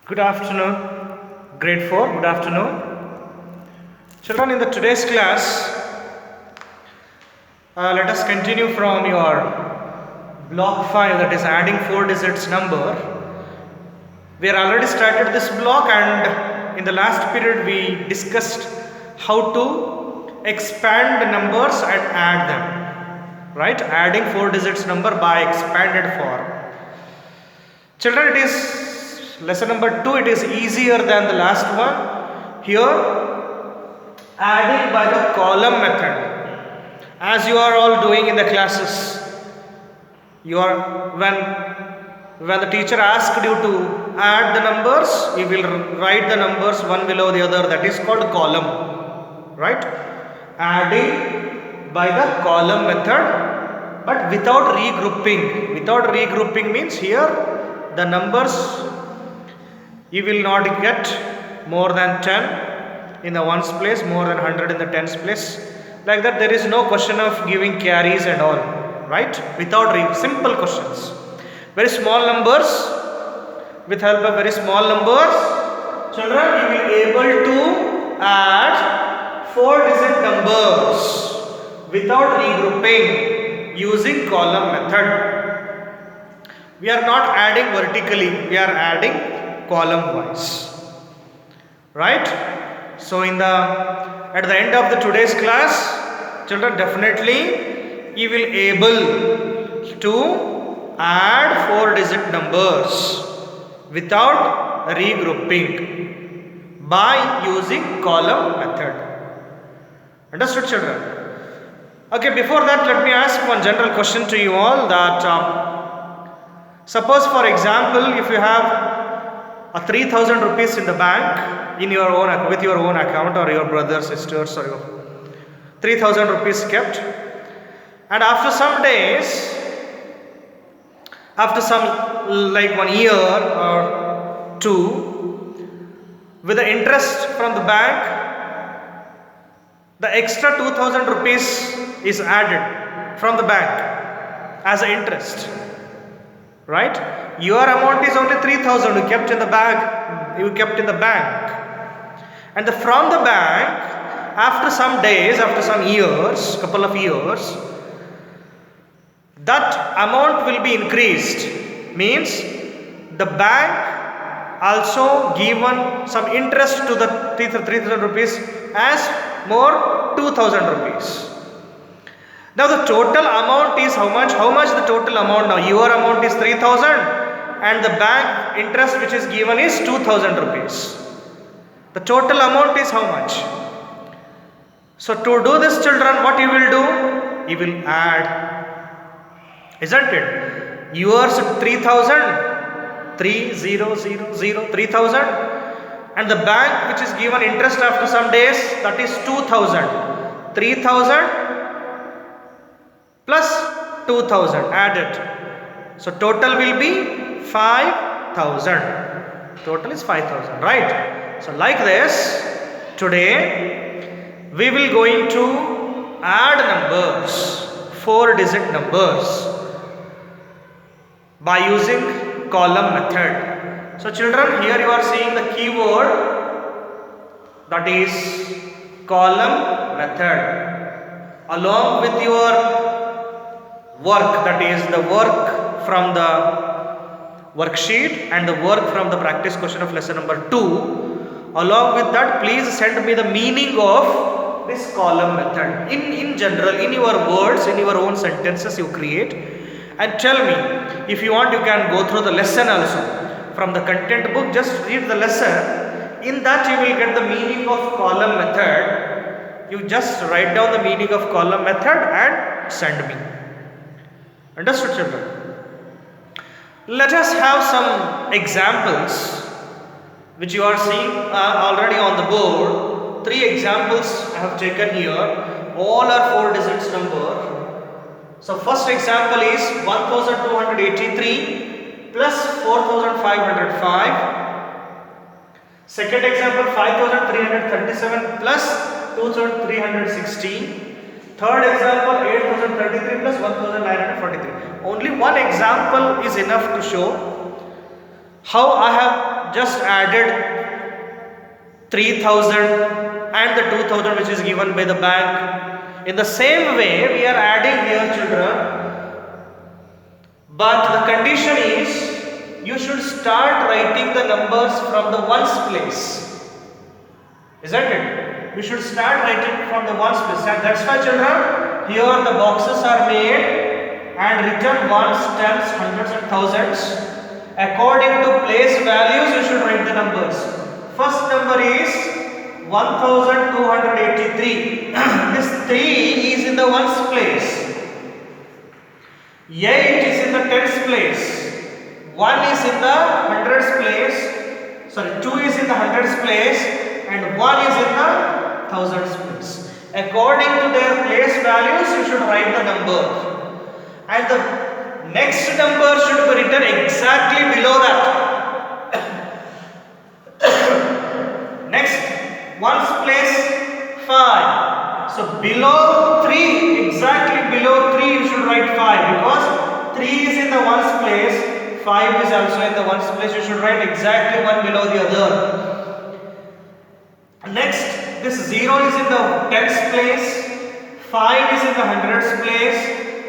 Good afternoon, grade 4, good afternoon. Children, in the today's class, let us continue from your block 5, that is adding 4 digits number. We are already started this block, and in the last period we discussed how to expand the numbers and add them, right? Adding 4 digits number by expanded form. Children, it is lesson number 2, it is easier than the last one. Here, adding by the column method. As you are all doing in the classes, when the teacher asked you to add the numbers, you will write the numbers one below the other. That is called column, right? Adding by the column method, but without regrouping. Without regrouping means here the numbers you will not get more than 10 in the ones place, more than 100 in the tens place. Like that, there is no question of giving carries and all, right? Without simple questions. Very small numbers, with help of very small numbers, children, you will be able to add 4-digit numbers without regrouping using column method. We are not adding vertically, we are adding column wise, right? So at the end of the today's class, children, definitely you will able to add 4-digit numbers without regrouping by using column method. Understood, children? Okay, before that, let me ask one general question to you all, that suppose, for example, if you have a 3,000 rupees in the bank in your own, with your own account, or your brother, sisters, or your 3,000 rupees kept, and after some days, after some like 1 year or 2, with the interest from the bank, the extra 2,000 rupees is added from the bank as an interest, right? Your amount is only 3,000 you kept in the bank, and from the bank, after some days, after some years, couple of years, that amount will be increased. Means the bank also given some interest to the 3,000 rupees as more 2,000 rupees. Now the total amount is how much? How much the total amount now? Your amount is 3,000 and the bank interest which is given is 2,000 rupees. The total amount is how much? So to do this, children, what you will do? You will add, isn't it? Yours 3,000, 3,000, and the bank which is given interest after some days, that is 2,000. 3,000 plus 2,000 added. So total will be 5,000. Total is 5,000, right? So like this, today we will going to add numbers, 4-digit numbers, by using column method. So children, here you are seeing the keyword, that is column method, along with your work, that is the work from the worksheet and the work from the practice question of lesson number 2. Along with that, please send me the meaning of this column method in general, in your words, in your own sentences you create, and tell me. If you want, you can go through the lesson also from the content book. Just read the lesson. In that you will get the meaning of column method. You just write down the meaning of column method and send me. Understood, children? Let us have some examples which you are seeing already on the board. 3 examples I have taken here. All are 4 digits number. So first example is 1283 plus 4505. Second example, 5337 plus 2316. Third example, 8033 plus 1943. Only one example is enough to show how I have just added 3000 and the 2000 which is given by the bank. In the same way we are adding here, children, but the condition is you should start writing the numbers from the ones place, isn't it? We should start writing from the ones place, and that's why, children, here the boxes are made and written ones, tens, hundreds and thousands. According to place values you should write the numbers. First number is 1283. This 3 is in the ones place, 8 is in the tens place, 1 is in the hundreds place, 2 is in the hundreds place, and 1 is in the thousands place. According to their place values you should write the number, and the next number should be written exactly below that. Next, ones place 5. So below 3, exactly below 3 you should write 5, because 3 is in the ones place, 5 is also in the ones place. You should write exactly one below the other. Next, this 0 is in the tens place, 5 is in the hundreds place,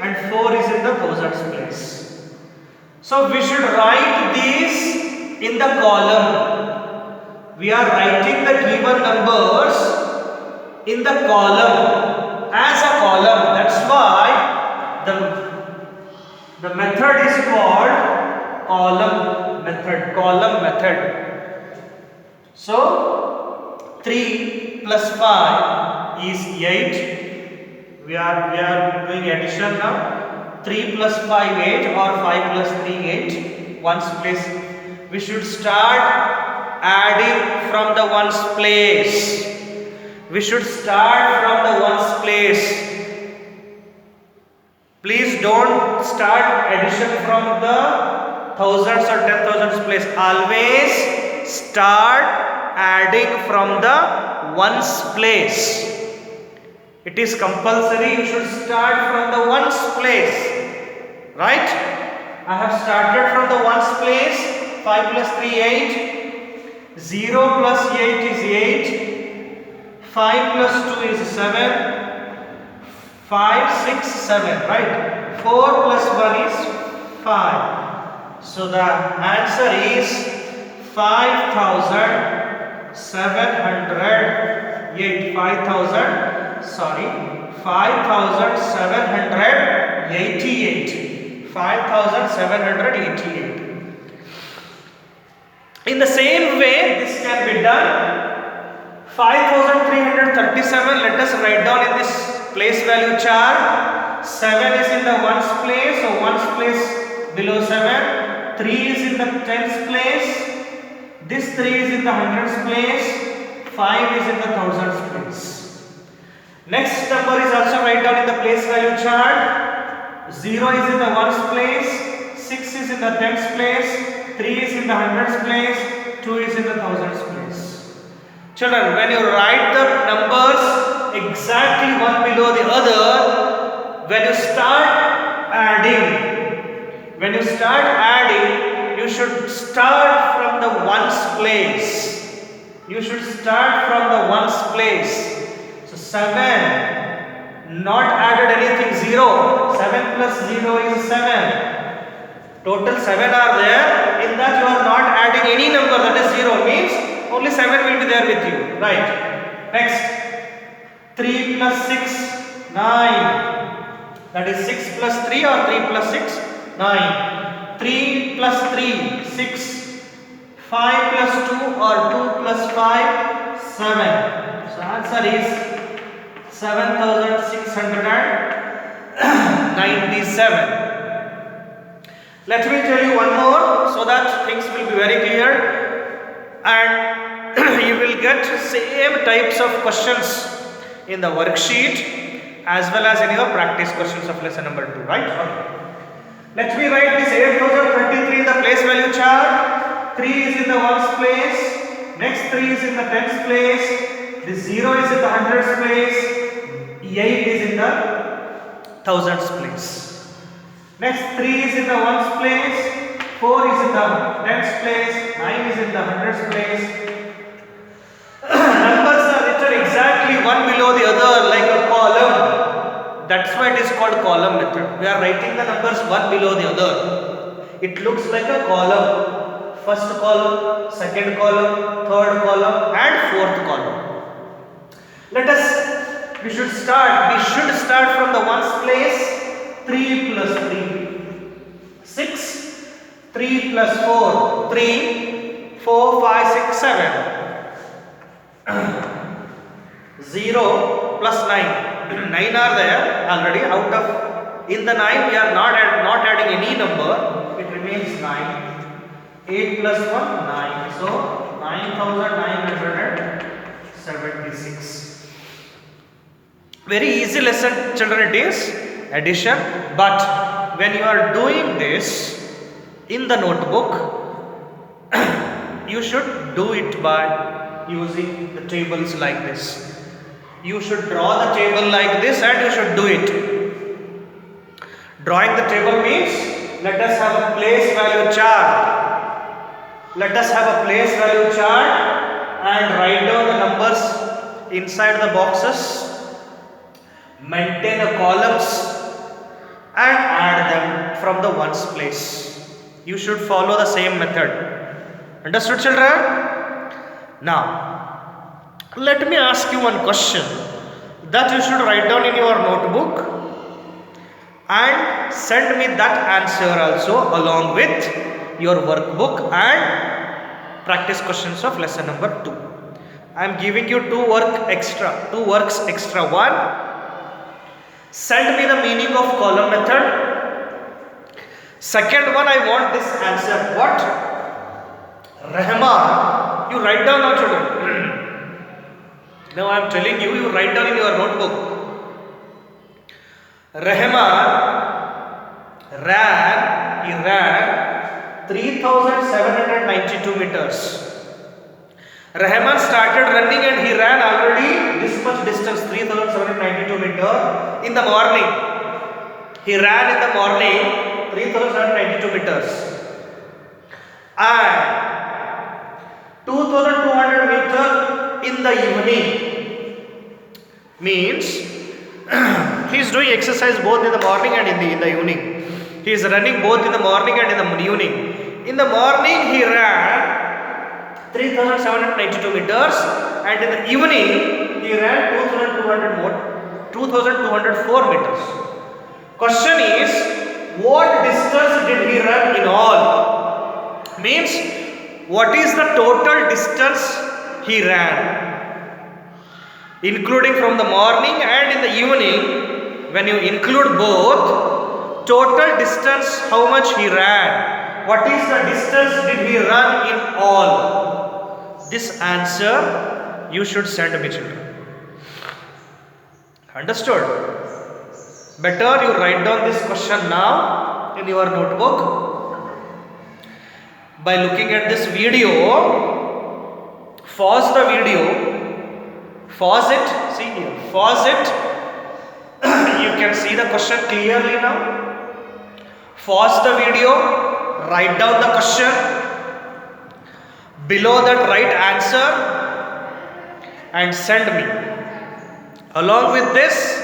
and 4 is in the thousands place. So we should write these in the column. We are writing the given numbers in the column, as a column. That's why the method is called column method. So 3 plus 5 is 8. We are doing addition now. 3 plus 5 8, or 5 plus 3 8. Ones place. We should start adding from the ones place. We should start from the ones place. Please don't start addition from the thousands or 10,000s place. Always start adding from the ones place. It is compulsory. You should start from the ones place, right? I have started from the ones place. 5 plus 3 8. 0 plus 8 is 8. 5 plus 2 is 7. 5 6 7, right? 4 plus 1 is 5. So the answer is 5,788. 5,788. In the same way, this can be done. 5,337, let us write down in this place value chart. 7 is in the ones place, so ones place below 7. 3 is in the tens place. This 3 is in the hundreds place. 5 is in the thousands place. Next number is also write down in the place value chart. 0 is in the ones place. 6 is in the tens place. 3 is in the hundreds place, 2 is in the thousands place. Children, when you write the numbers exactly one below the other, when you start adding, you should start from the ones place. You should start from the ones place. So 7, not added anything, 0. 7 plus 0 is 7. Total 7 are there. In that you are not adding any number, that is 0, means only 7 will be there with you, right? Next, 3 plus 6, 9. That is 6 plus 3 or 3 plus 6, 9. 3 plus 3, 6. 5 plus 2 or 2 plus 5, 7. So answer is 7,697. Let me tell you one more so that things will be very clear, and you will get same types of questions in the worksheet as well as in your practice questions of lesson number 2, right? Okay. Let me write this 8,033 in the place value chart. 3 is in the ones place. Next 3 is in the tens place. This 0 is in the hundreds place. 8 is in the thousands place. Next 3 is in the ones place, 4 is in the tens place, 9 is in the hundreds place. Numbers are written exactly one below the other like a column. That's why it is called column method. We are writing the numbers one below the other. It looks like a column. First column, second column, third column and fourth column. We should start from the ones place. 3 plus 3, 6, 3 plus 4, 3, 4, 5, 6, 7. 0 plus 9. 9 are there already. Out of in the 9 we are not adding any number. It remains 9. 8 plus 1, 9. So 9,976. Very easy lesson, children. It is addition. But when you are doing this in the notebook, you should do it by using the tables like this. You should draw the table like this and you should do it. Drawing the table means let us have a place value chart. Let us have a place value chart and write down the numbers inside the boxes. Maintain the columns and add them from the ones place. You should follow the same method. Understood, children? Now, let me ask you one question that you should write down in your notebook and send me that answer also along with your workbook and practice questions of lesson number 2. I am giving you two works extra. One, send me the meaning of column method. Second one, I want this answer. What? Rahman, you write down now, children. Now I am telling you, you write down in your notebook. Rahman ran 3,792 meters. Rahman started running and he ran already this much distance, 3,792 meters in the morning. He ran in the morning 3,792 meters. And 2,200 meters in the evening. Means he is doing exercise both in the morning and in the evening. He is running both in the morning and in the evening. In the morning he ran 3,792 meters and in the evening he ran 2,204 meters. Question is, what distance did he run in all? Means, what is the total distance he ran? Including from the morning and in the evening, when you include both, total distance how much he ran? What is the distance did he run in all? This answer you should send me, children. Understood? Better you write down this question now in your notebook. By looking at this video, pause the video, pause it, see here, pause it. You can see the question clearly now. Pause the video, write down the question. Below that write answer and send me. Along with this,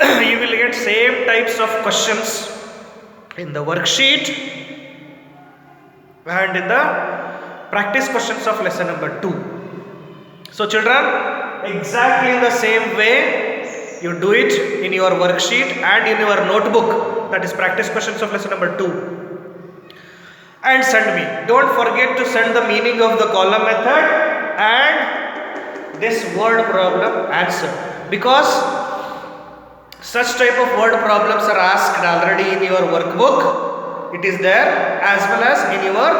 you will get same types of questions in the worksheet and in the practice questions of lesson number 2. So children, exactly in the same way you do it in your worksheet and in your notebook, that is practice questions of lesson number 2, and send me. Don't forget to send the meaning of the column method and this word problem answer, because such type of word problems are asked already in your workbook. It is there as well as in your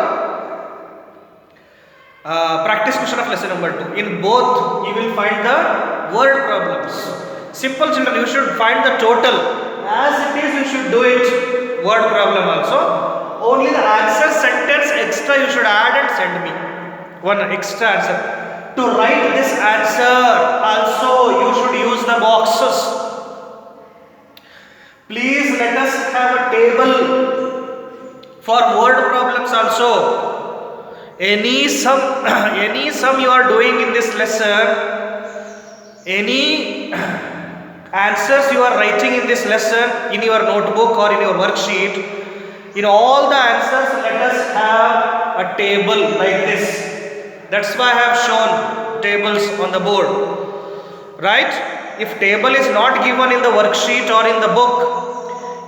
practice question of lesson number 2. In both you will find the word problems. Simple, children, you should find the total. As it is, you should do it word problem also. Only the answer sentence extra you should add and send me. One extra answer. To write this answer also you should use the boxes. Please let us have a table For word problems also, any sum any sum you are doing in this lesson, any answers you are writing in this lesson in your notebook or in your worksheet, in all the answers let us have a table like this. That's why I have shown tables on the board, right? If table is not given in the worksheet or in the book,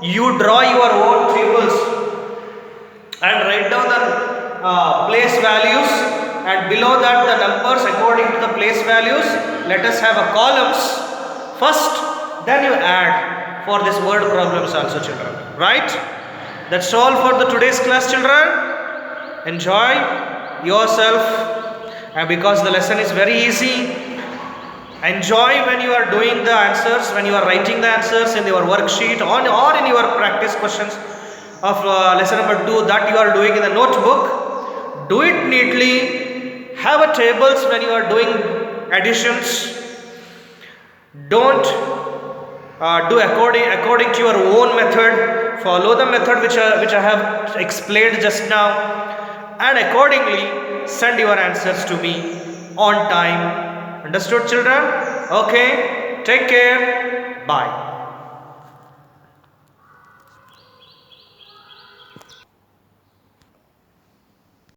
you draw your own tables and write down the place values, and below that the numbers according to the place values. Let us have a columns first, then you add for this word problems also, children, right? That's all for the today's class, children. Enjoy yourself, and because the lesson is very easy, enjoy when you are doing the answers, when you are writing the answers in your worksheet on or in your practice questions of lesson number 2 that you are doing in the notebook. Do it neatly, have a tables when you are doing additions. Don't do according to your own method. Follow the method which I have explained just now, and accordingly send your answers to me on time. Understood, children? Okay, take care, bye.